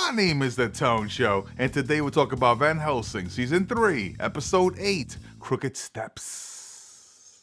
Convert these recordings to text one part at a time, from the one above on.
My name is The Tone Show, and today we'll talk about Van Helsing, Season 3, Episode 8, Crooked Steps.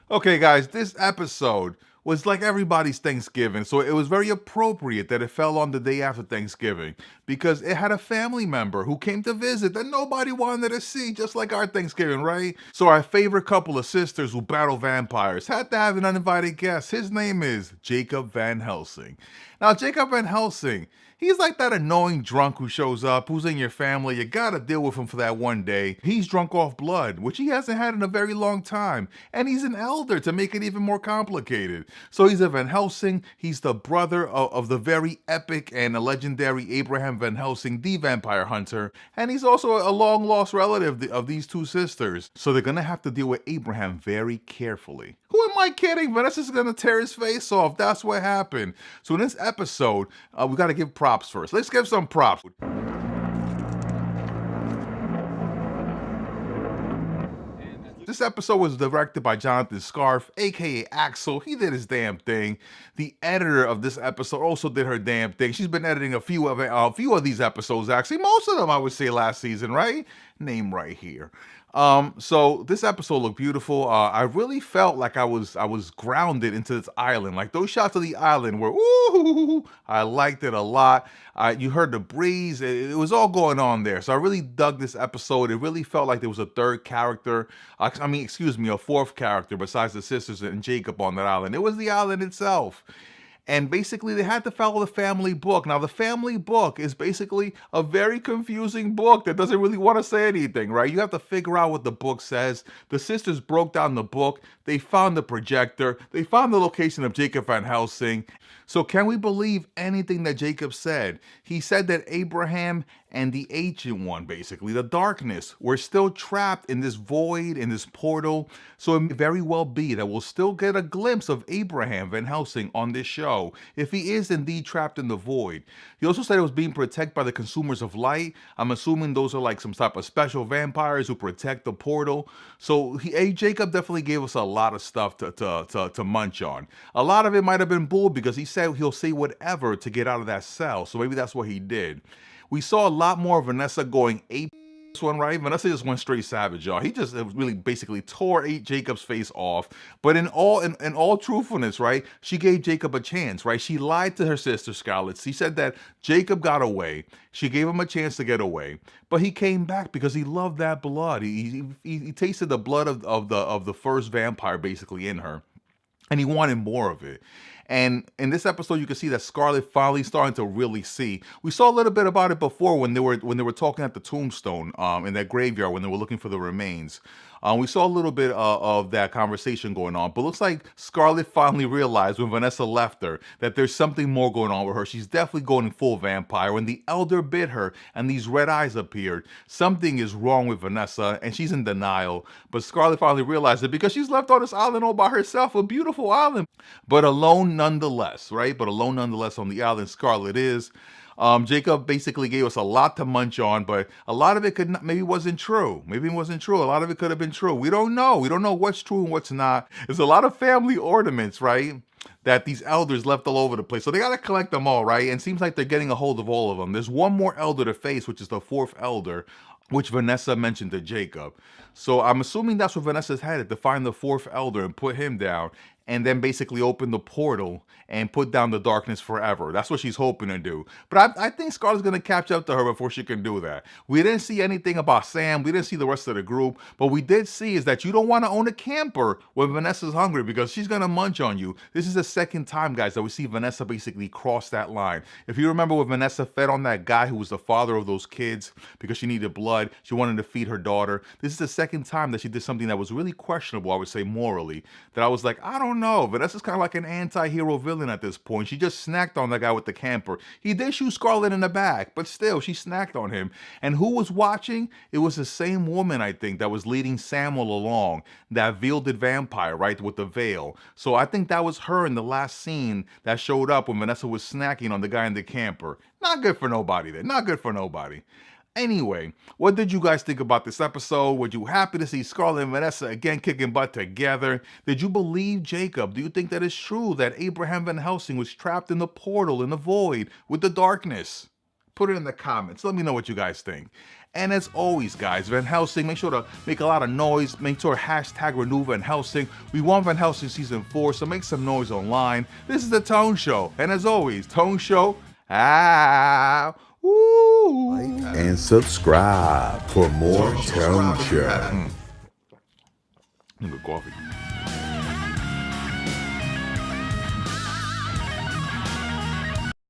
Okay, guys, this episode was like everybody's Thanksgiving, so it was very appropriate that it fell on the day after Thanksgiving because it had a family member who came to visit that nobody wanted to see, just like our Thanksgiving, right? So our favorite couple of sisters who battle vampires had to have an uninvited guest. His name is Jacob Van Helsing. Now, Jacob Van Helsing, he's like that annoying drunk who shows up, who's in your family. You gotta deal with him for that one day. He's drunk off blood, which he hasn't had in a very long time. And he's an elder to make it even more complicated. So he's a Van Helsing. He's the brother of the very epic and legendary Abraham Van Helsing, the vampire hunter. And he's also a long lost relative of these two sisters. So they're gonna have to deal with Abraham very carefully. Who am I kidding? Vanessa's gonna tear his face off. That's what happened. So in this episode, we gotta give props first. Let's give some props. This episode was directed by Jonathan Scarf, aka Axel. He did his damn thing. The editor of this episode also did her damn thing. She's been editing a few of these episodes, actually. Most of them, I would say, last season, right? Name right here. So this episode looked beautiful. I really felt like I was grounded into this island. Like those shots of the island were, ooh, I liked it a lot. You heard the breeze. It was all going on there. So I really dug this episode. It really felt like there was a third character. A fourth character besides the sisters and Jacob on that island. It was the island itself. And basically, they had to follow the family book. Now, the family book is basically a very confusing book that doesn't really want to say anything, right? You have to figure out what the book says. The sisters broke down the book. They found the projector. They found the location of Jacob Van Helsing. So can we believe anything that Jacob said? He said that Abraham and the Ancient One, basically, the darkness, were still trapped in this void, in this portal. So it may very well be that we'll still get a glimpse of Abraham Van Helsing on this show, if he is indeed trapped in the void. He also said it was being protected by the consumers of light. I'm assuming those are like some type of special vampires who protect the portal. So Jacob definitely gave us a lot of stuff to munch on. A lot of it might have been bull because he said he'll say whatever to get out of that cell. So maybe that's what he did. We saw a lot more of Vanessa going ape this one, right? Vanessa just went straight savage, y'all. He just really basically tore Jacob's face off. But in all truthfulness, right, she gave Jacob a chance, right? She lied to her sister Scarlett. She said that Jacob got away. She gave him a chance to get away, but he came back because he loved that blood. He tasted the blood of the first vampire basically in her, and he wanted more of it. And in this episode, you can see that Scarlett finally starting to really see. We saw a little bit about it before when they were talking at the tombstone in that graveyard when they were looking for the remains. We saw a little bit of that conversation going on, but looks like Scarlett finally realized when Vanessa left her that there's something more going on with her. She's definitely going full vampire. When the elder bit her and these red eyes appeared, something is wrong with Vanessa, and she's in denial. But Scarlett finally realized it because she's left on this island all by herself, a beautiful island, but alone nonetheless, right? But alone nonetheless on the island, Scarlett is. Jacob basically gave us a lot to munch on, but a lot of it maybe wasn't true. Maybe it wasn't true. A lot of it could have been true. We don't know. We don't know what's true and what's not. There's a lot of family ornaments, right, that these elders left all over the place. So they got to collect them all, right? And it seems like they're getting a hold of all of them. There's one more elder to face, which is the fourth elder, which Vanessa mentioned to Jacob. So I'm assuming that's what Vanessa's headed, to find the fourth elder and put him down, and then basically open the portal and put down the darkness forever. That's what she's hoping to do. But I think Scarlett's going to catch up to her before she can do that. We didn't see anything about Sam. We didn't see the rest of the group. But we did see is that you don't want to own a camper when Vanessa's hungry because she's going to munch on you. This is the second time, guys, that we see Vanessa basically cross that line. If you remember when Vanessa fed on that guy who was the father of those kids because she needed blood, she wanted to feed her daughter. This is the second time that she did something that was really questionable, I would say morally, that I was like, I don't know. Vanessa's kind of like an anti-hero villain at this point. She just snacked on the guy with the camper. He did shoot Scarlett in the back, but still, she snacked on him. And who was watching? It was the same woman, I think, that was leading Samuel along, that veiled vampire, right, with the veil. So I think that was her in the last scene that showed up when Vanessa was snacking on the guy in the camper. Not good for nobody then. Not good for nobody. Anyway, what did you guys think about this episode? Were you happy to see Scarlett and Vanessa again kicking butt together? Did you believe Jacob? Do you think that it's true that Abraham Van Helsing was trapped in the portal, in the void, with the darkness? Put it in the comments. Let me know what you guys think. And as always, guys, Van Helsing, make sure to make a lot of noise. Make sure hashtag renew Van Helsing. We want Van Helsing season 4, so make some noise online. This is the Tone Show. And as always, Tone Show, woo. Like and subscribe for more Tone Show. Good coffee.